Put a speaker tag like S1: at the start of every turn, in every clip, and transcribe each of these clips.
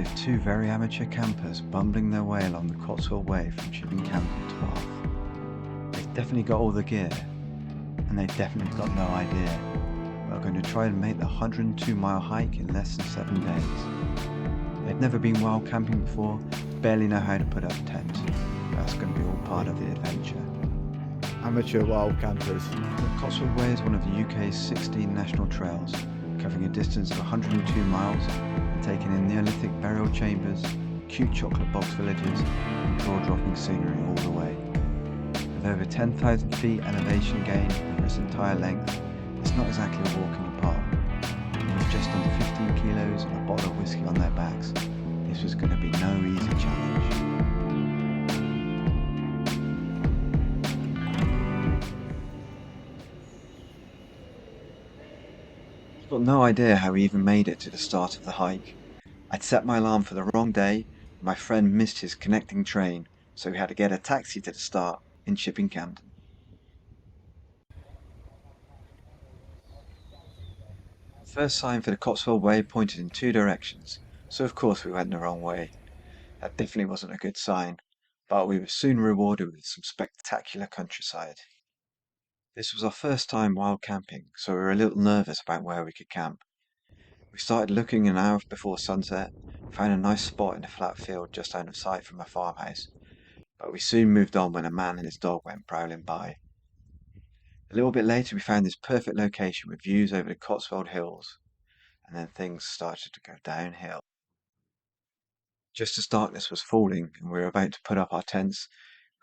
S1: story of two very amateur campers bumbling their way along the Cotswold Way from Chipping Campden to Bath. They've definitely got all the gear, and they've definitely got no idea, but are going to try and make the 102-mile hike in less than 7 days. They've never been wild camping before, barely know how to put up a tent. That's going to be all part of the adventure.
S2: Amateur wild campers.
S1: The Cotswold Way is one of the UK's 16 national trails, covering a distance of 102 miles and taking in Neolithic burial chambers, cute chocolate box villages and jaw-dropping scenery all the way. With over 10,000 feet elevation gain over its entire length, it's not exactly a walk in the park. And with just under 15 kilos and a bottle of whiskey on their backs, this was going to be no easy challenge. I've got no idea how we even made it to the start of the hike. I'd set my alarm for the wrong day, and my friend missed his connecting train, so we had to get a taxi to the start in Chipping Campden. The first sign for the Cotswold Way pointed in two directions, so of course we went the wrong way. That definitely wasn't a good sign, but we were soon rewarded with some spectacular countryside. This was our first time wild camping, so we were a little nervous about where we could camp. We started looking an hour before sunset, found a nice spot in a flat field just out of sight from a farmhouse, but we soon moved on when a man and his dog went prowling by. A little bit later we found this perfect location with views over the Cotswold Hills, and then things started to go downhill. Just as darkness was falling and we were about to put up our tents,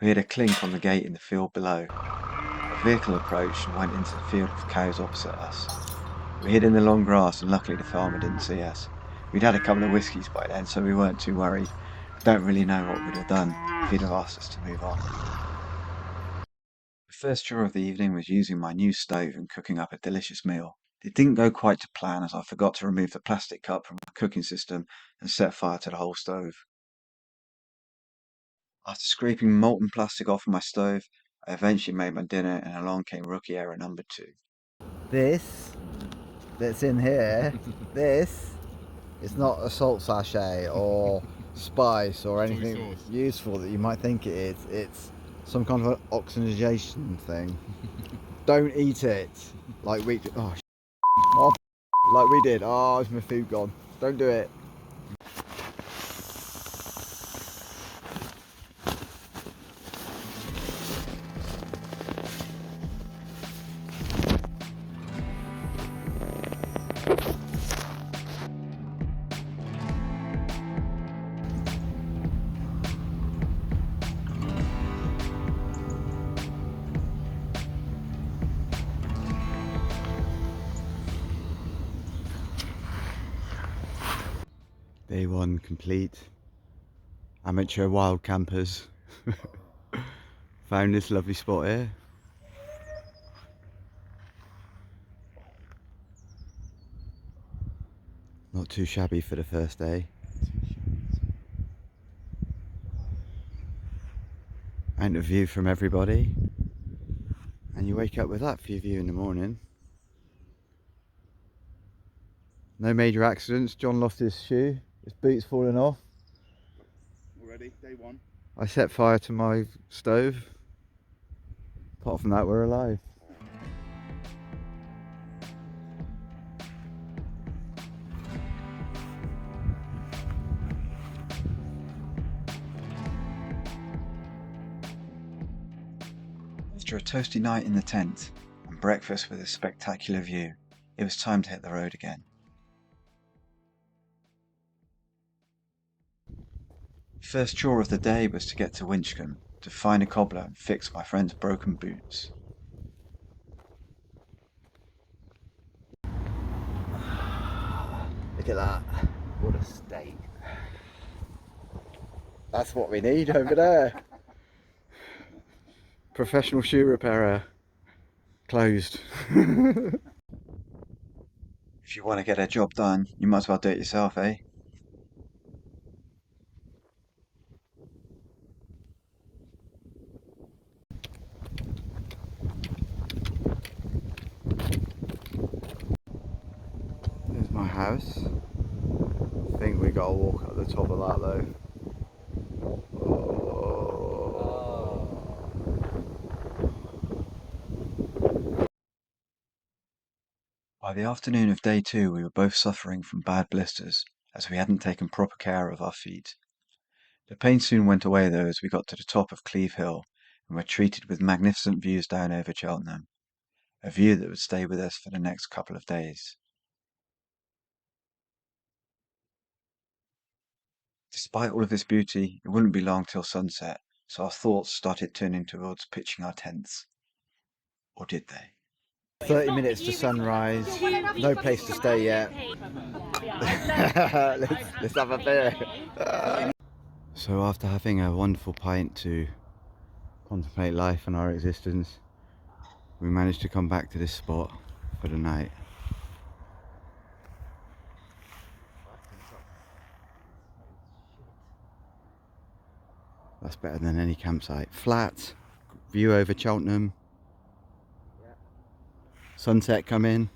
S1: we heard a clink on the gate in the field below. A vehicle approached and went into the field of cows opposite us. We hid in the long grass and luckily the farmer didn't see us. We'd had a couple of whiskies by then, so we weren't too worried. Don't really know what we'd have done if he'd have asked us to move on. The first chore of the evening was using my new stove and cooking up a delicious meal. It didn't go quite to plan as I forgot to remove the plastic cup from my cooking system and set fire to the whole stove. After scraping molten plastic off of my stove, I eventually made my dinner and along came rookie error number 2.
S2: This that's in here, this is not a salt sachet or spice or anything useful that you might think it is. It's some kind of an oxygenation thing. Don't eat it like we did. Oh, like we did. Oh, is my food gone? Don't do it. Day 1 complete. Amateur wild campers. Found this lovely spot here. Not too shabby for the first day. And a view from everybody. And you wake up with that for your view in the morning. No major accidents. John lost his shoe. His boot's fallen off.
S3: Already, day 1.
S2: I set fire to my stove. Apart from that, we're alive.
S1: After a toasty night in the tent and breakfast with a spectacular view, it was time to hit the road again. First chore of the day was to get to Winchcombe to find a cobbler and fix my friend's broken boots.
S2: Look at that. What a state. That's what we need over there. Professional shoe repairer. Closed.
S1: If you want to get a job done, you might as well do it yourself, eh?
S2: There's my house. I think we got got to walk up the top of that though.
S1: By the afternoon of day 2, we were both suffering from bad blisters, as we hadn't taken proper care of our feet. The pain soon went away though as we got to the top of Cleve Hill and were treated with magnificent views down over Cheltenham, a view that would stay with us for the next couple of days. Despite all of this beauty, it wouldn't be long till sunset, so our thoughts started turning towards pitching our tents. Or did they?
S2: 30 minutes to sunrise, no place to stay yet. let's have a beer. So after having a wonderful pint to contemplate life and our existence, we managed to come back to this spot for the night. That's better than any campsite. Flat, view over Cheltenham, sunset coming.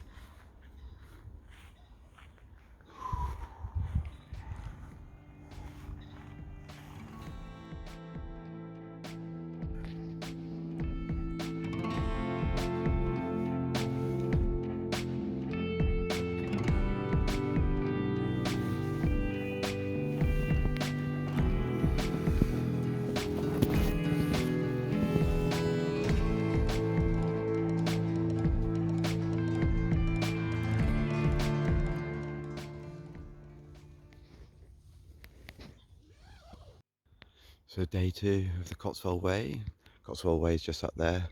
S2: So day 2 of the Cotswold Way. Cotswold Way is just up there.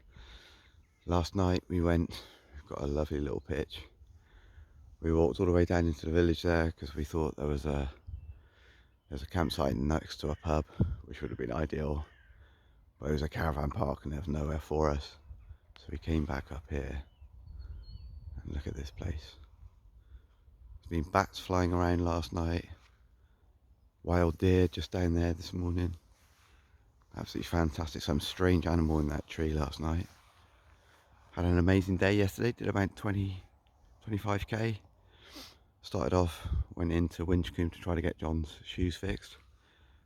S2: Last night we went, we've got a lovely little pitch. We walked all the way down into the village there because we thought there's a campsite next to a pub, which would have been ideal. But it was a caravan park and there was nowhere for us. So we came back up here and look at this place. There's been bats flying around last night. Wild deer just down there this morning. Absolutely fantastic. Some strange animal in that tree last night. Had an amazing day yesterday. Did about 25k. Started off, went into Winchcombe to try to get John's shoes fixed.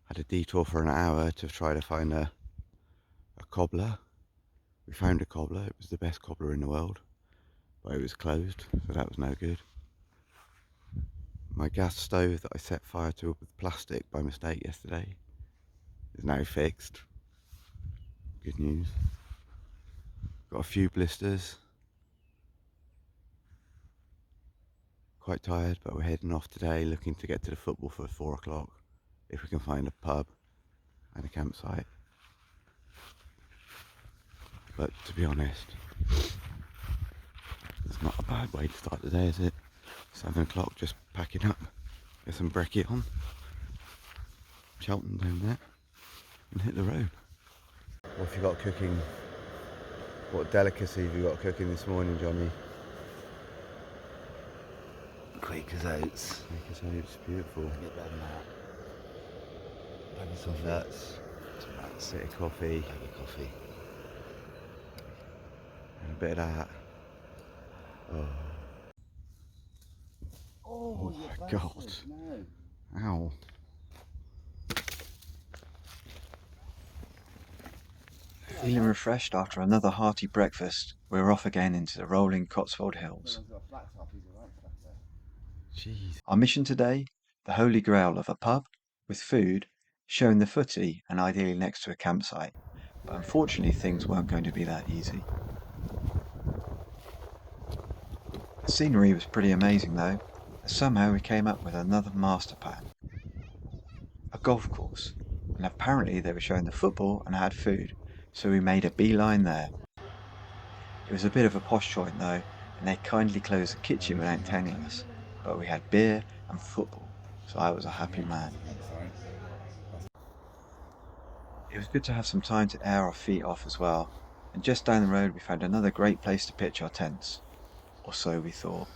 S2: Had a detour for an hour to try to find a cobbler. We found a cobbler. It was the best cobbler in the world, but it was closed, so that was no good. My gas stove that I set fire to with plastic by mistake yesterday is now fixed. Good news. Got a few blisters. Quite tired, but we're heading off today, looking to get to the football for 4 o'clock if we can find a pub and a campsite. But to be honest, it's not a bad way to start the day, is it? 7 o'clock, just packing up, get some brekkie on, Cheltenham down there, and hit the road. What have you got cooking? What delicacy have you got cooking this morning, Johnny?
S4: Quaker's oats.
S2: Quaker's oats, beautiful.
S4: A bit better than that. Bag of coffee.
S2: Nuts. Bit of coffee.
S4: Bag of coffee.
S2: And a bit of that. Oh,
S4: Oh
S2: my God.
S4: No.
S2: Ow.
S1: Feeling refreshed after another hearty breakfast, we were off again into the rolling Cotswold Hills.
S2: Jeez.
S1: Our mission today, the holy grail of a pub, with food, showing the footy and ideally next to a campsite. But unfortunately things weren't going to be that easy. The scenery was pretty amazing though, and somehow we came up with another master plan. A golf course, and apparently they were showing the football and had food, so we made a beeline there. It was a bit of a posh joint though, and they kindly closed the kitchen without telling us, but we had beer and football, so I was a happy man. It was good to have some time to air our feet off as well, and just down the road we found another great place to pitch our tents, or so we thought.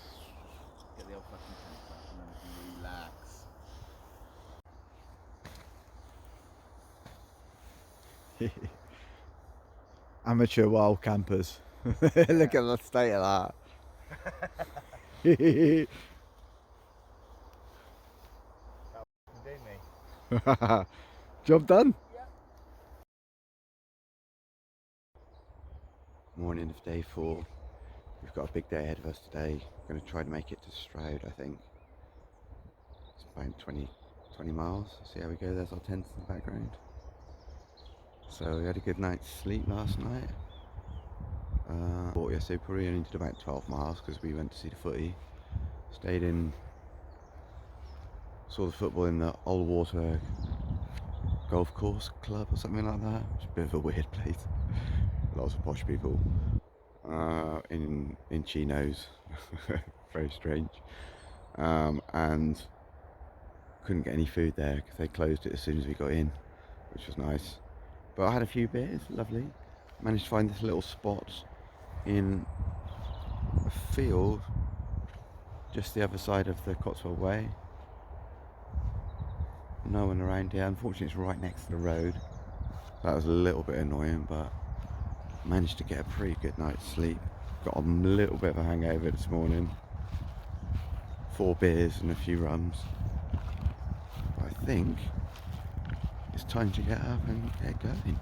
S4: Get the old fashioned tent back and then we can relax.
S2: Amateur wild campers. Look at the state of that. Job done. Morning of day 4. We've got a big day ahead of us today. We're going to try to make it to Stroud, I think. It's about 20 miles. See how we go. There's our tents in the background. So we had a good night's sleep last night. Yeah, so probably only did about 12 miles because we went to see the footy. Stayed in, saw the football in the Old Water Golf Course Club or something like that. It's a bit of a weird place. Lots of posh people in chinos. Very strange. And couldn't get any food there because they closed it as soon as we got in, which was nice. But I had a few beers, lovely. Managed to find this little spot in a field just the other side of the Cotswold Way. No one around here. Unfortunately, it's right next to the road. That was a little bit annoying, but managed to get a pretty good night's sleep. Got a little bit of a hangover this morning. 4 beers and a few rums. But I think it's time to get up and get going.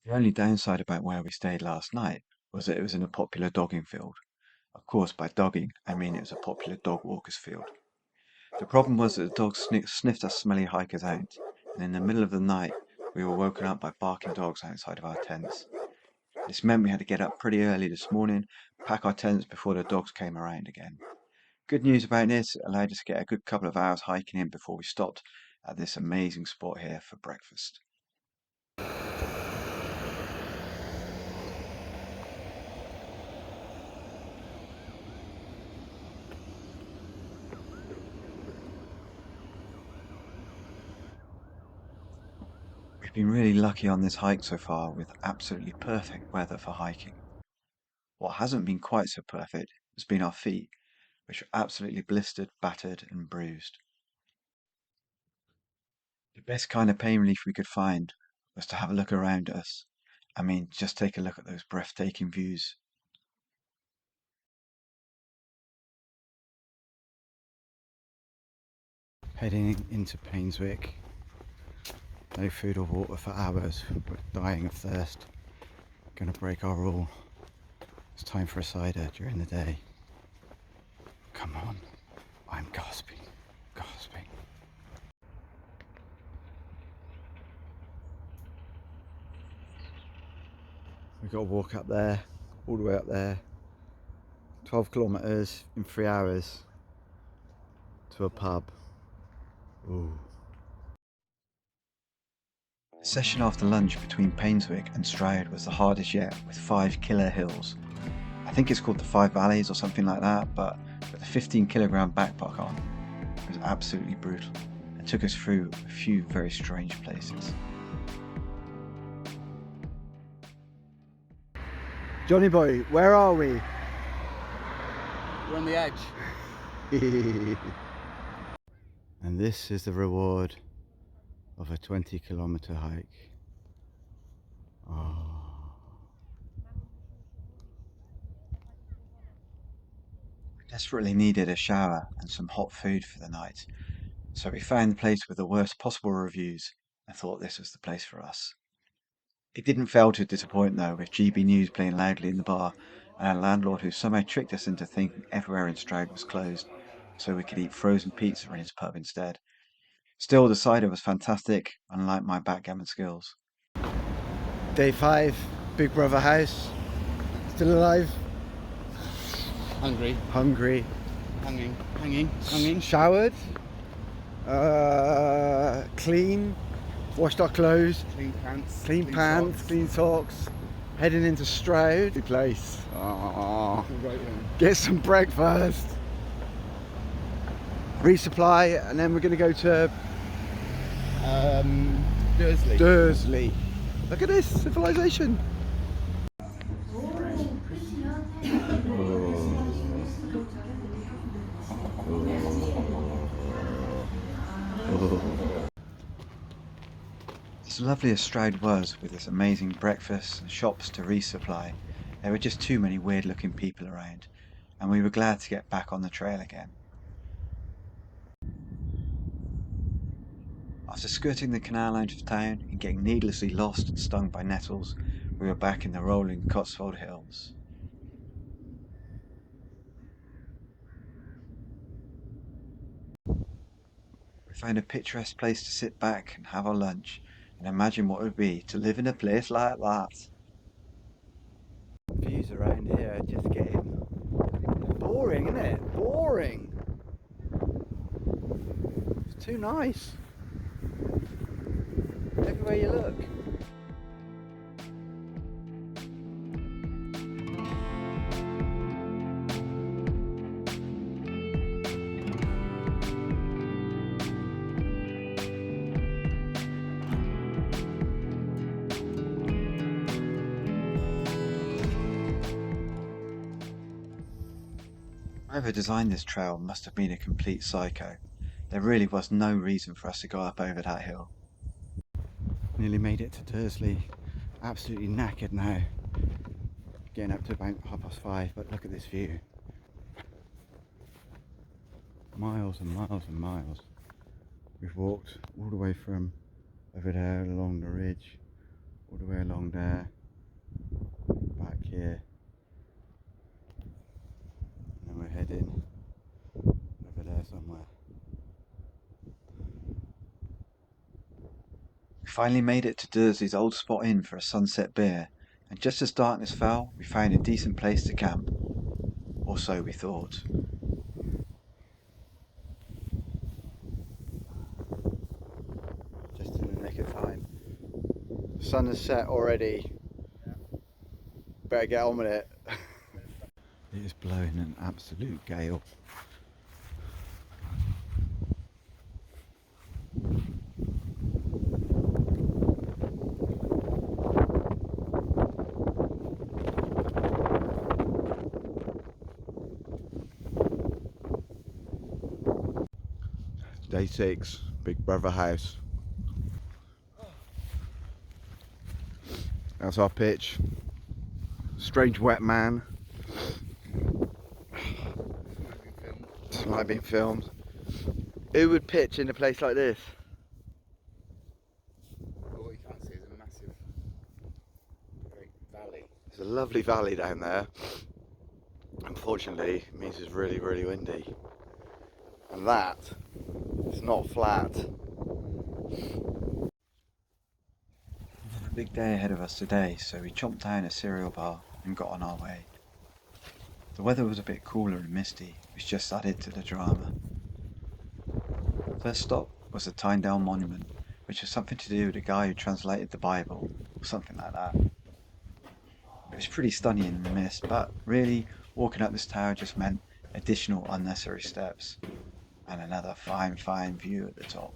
S1: The only downside about where we stayed last night was that it was in a popular dogging field. Of course, by dogging, I mean it was a popular dog walkers field. The problem was that the dogs sniffed us smelly hikers out, and in the middle of the night, we were woken up by barking dogs outside of our tents. This meant we had to get up pretty early this morning, pack our tents before the dogs came around again. Good news about this, it allowed us to get a good couple of hours hiking in before we stopped at this amazing spot here for breakfast. We've been really lucky on this hike so far with absolutely perfect weather for hiking. What hasn't been quite so perfect has been our feet, which are absolutely blistered, battered and bruised. The best kind of pain relief we could find was to have a look around us. I mean, just take a look at those breathtaking views.
S2: Heading into Painswick. No food or water for hours. We're dying of thirst. Gonna break our rule. It's time for a cider during the day. Come on. I'm gasping. Gasping. We've got to walk up there, all the way up there. 12 kilometres in 3 hours to a pub. Ooh.
S1: The session after lunch between Painswick and Stroud was the hardest yet, with 5 killer hills. I think it's called the 5 Valleys or something like that, but with a 15-kilogram backpack on, it was absolutely brutal and took us through a few very strange places.
S2: Johnny boy, where are we?
S4: We're on the edge.
S2: And this is the reward of a 20-kilometre hike. Oh.
S1: We desperately needed a shower and some hot food for the night, so we found the place with the worst possible reviews and thought this was the place for us. It didn't fail to disappoint though, with GB News playing loudly in the bar and a landlord who somehow tricked us into thinking everywhere in Stroud was closed, so we could eat frozen pizza in his pub instead. Still, the cider was fantastic, unlike my backgammon skills.
S2: Day 5, Big Brother house. Still alive?
S4: Hungry.
S2: Hungry.
S4: Hanging.
S2: Showered. Clean. Washed our clothes.
S4: Clean pants.
S2: Clean socks. Heading into Stroud. Good place. Oh.
S4: Right one.
S2: Get some breakfast. Resupply, and then we're going to go to
S4: Dursley.
S2: Dursley. Look at this civilization.
S1: As lovely as Stroud was, with its amazing breakfasts and shops to resupply, there were just too many weird looking people around, and we were glad to get back on the trail again. After skirting the canal out of town and getting needlessly lost and stung by nettles, we were back in the rolling Cotswold Hills. We found a picturesque place to sit back and have our lunch and imagine what it would be to live in a place like that.
S2: Views around here are just getting boring, isn't it? Boring. It's too nice. Everywhere you look.
S1: Whoever designed this trail must have been a complete psycho. There really was no reason for us to go up over that hill.
S2: Nearly made it to Dursley. Absolutely knackered now. Getting up to about 5:30, but look at this view. Miles and miles and miles. We've walked all the way from over there along the ridge, all the way along there, back here, and then we're heading over there somewhere.
S1: We finally made it to Dursley's old spot inn for a sunset beer, and just as darkness fell, we found a decent place to camp. Or so we thought.
S2: Just in the nick of time. The sun has set already. Better get on with it. It is blowing an absolute gale. Day 6, Big Brother house. That's our pitch. Strange wet man. This might have been filmed. Who would pitch in a place like this?
S4: All you can't see is a massive, great valley.
S2: There's a lovely valley down there. Unfortunately, it means it's really, really windy. And that is not flat.
S1: We had a big day ahead of us today, so we chomped down a cereal bar and got on our way. The weather was a bit cooler and misty, which just added to the drama. First stop was the Tyndale Monument, which was something to do with the guy who translated the Bible, or something like that. It was pretty stunning in the mist, but really, walking up this tower just meant additional unnecessary steps, and another fine, fine view at the top.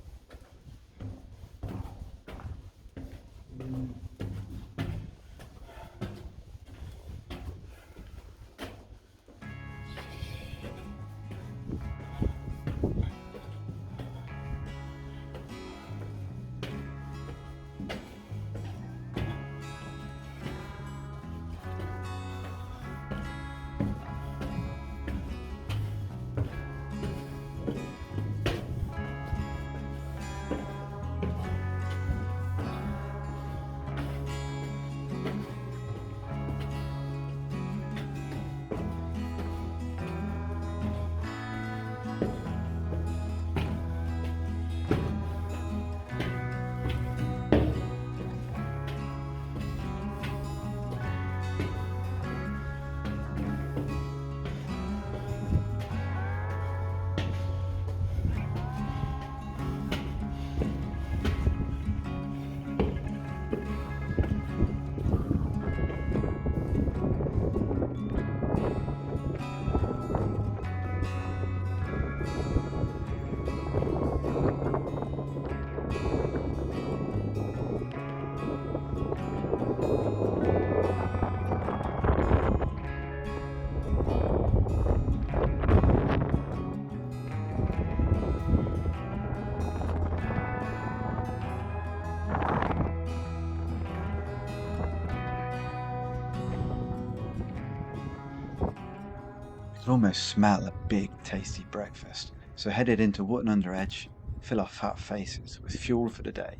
S1: I could almost smell a big tasty breakfast, so headed into Wootton Under Edge fill our fat faces with fuel for the day.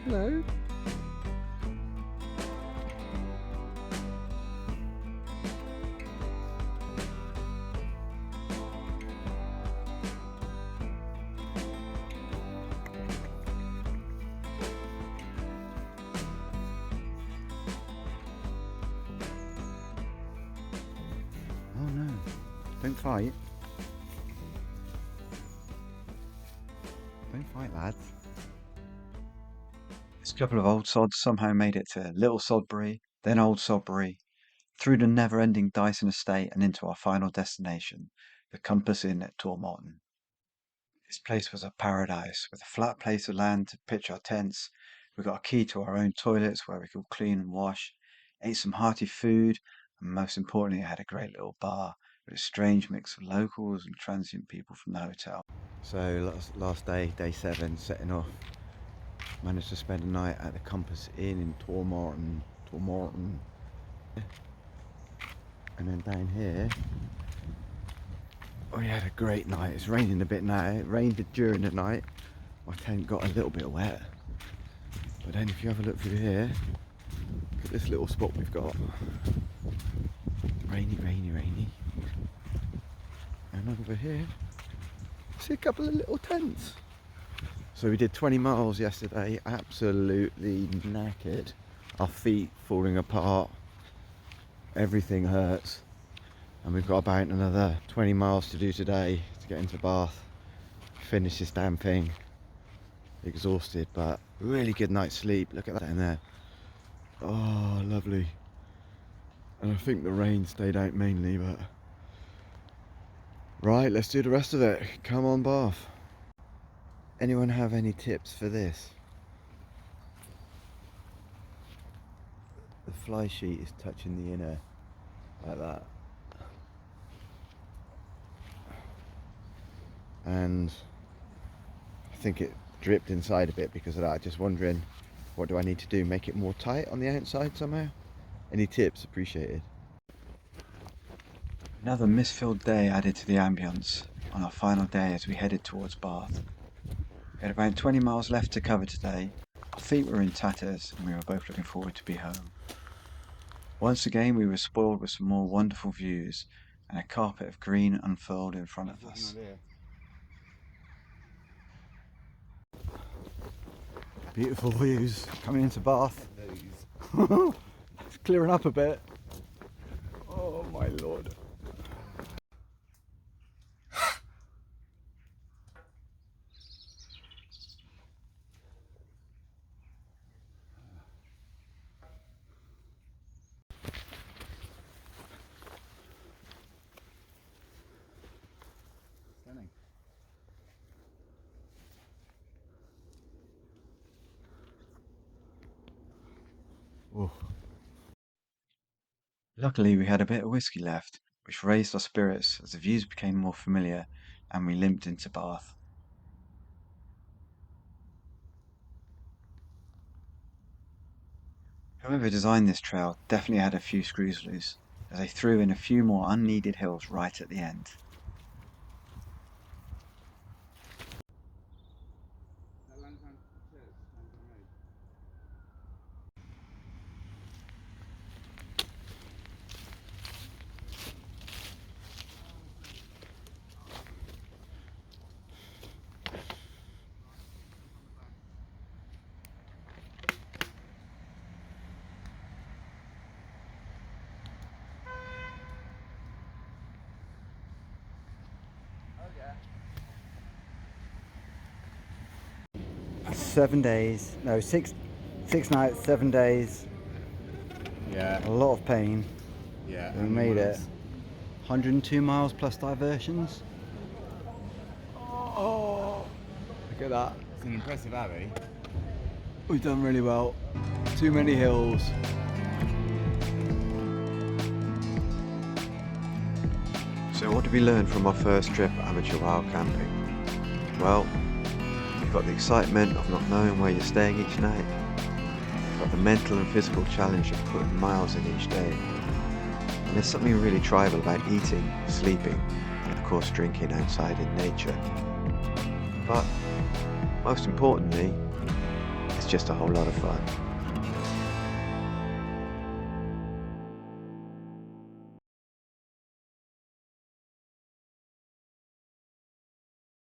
S2: Hello. Oh no, don't fight. Don't fight, lads.
S1: This couple of old sods somehow made it to Little Sodbury, then Old Sodbury, through the never-ending Dyson estate and into our final destination, the Compass Inn at Tormorton. This place was a paradise, with a flat place of land to pitch our tents. We got a key to our own toilets where we could clean and wash, ate some hearty food, and most importantly, I had a great little bar with a strange mix of locals and transient people from the hotel.
S2: So last day, day 7, setting off. Managed to spend a night at the Compass Inn in Tormorton. And then down here, we had a great night. It's raining a bit now. It rained during the night. My tent got a little bit wet. But then if you have a look through here, look at this little spot we've got. Rainy, rainy, rainy. And over here, see a couple of little tents. So we did 20 miles yesterday, absolutely knackered. Our feet falling apart, everything hurts. And we've got about another 20 miles to do today to get into Bath, finish this damn thing. Exhausted, but really good night's sleep. Look at that in there. Oh, lovely. And I think the rain stayed out mainly, but... Right, let's do the rest of it. Come on, Bath. Anyone have any tips for this? The fly sheet is touching the inner like that. And I think it dripped inside a bit because of that. Just wondering, what do I need to do? Make it more tight on the outside somehow? Any tips? Appreciated.
S1: Another mist-filled day added to the ambience on our final day as we headed towards Bath. We had about 20 miles left to cover today. Our feet were in tatters and we were both looking forward to be home. Once again we were spoiled with some more wonderful views and a carpet of green unfurled in front of us.
S2: Beautiful views coming into Bath. It's clearing up a bit. Oh my lord.
S4: Stunning.
S2: Oh.
S1: Luckily we had a bit of whiskey left, which raised our spirits as the views became more familiar and we limped into Bath. Whoever designed this trail definitely had a few screws loose, as they threw in a few more unneeded hills right at the end.
S4: That Lansdowne Church, Lansdowne Road.
S2: Yeah. 7 days, no, six nights, 7 days,
S4: Yeah.
S2: a lot of pain.
S4: Yeah.
S2: We
S4: and
S2: made it.
S4: once-
S2: 102 miles plus diversions. Oh, look at that.
S4: It's an impressive alley.
S2: We've done really well. Too many hills.
S1: So what did we learn from our first trip amateur wild camping? Well, you've got the excitement of not knowing where you're staying each night. You've got the mental and physical challenge of putting miles in each day. And there's something really tribal about eating, sleeping, and of course drinking outside in nature. But most importantly, it's just a whole lot of fun.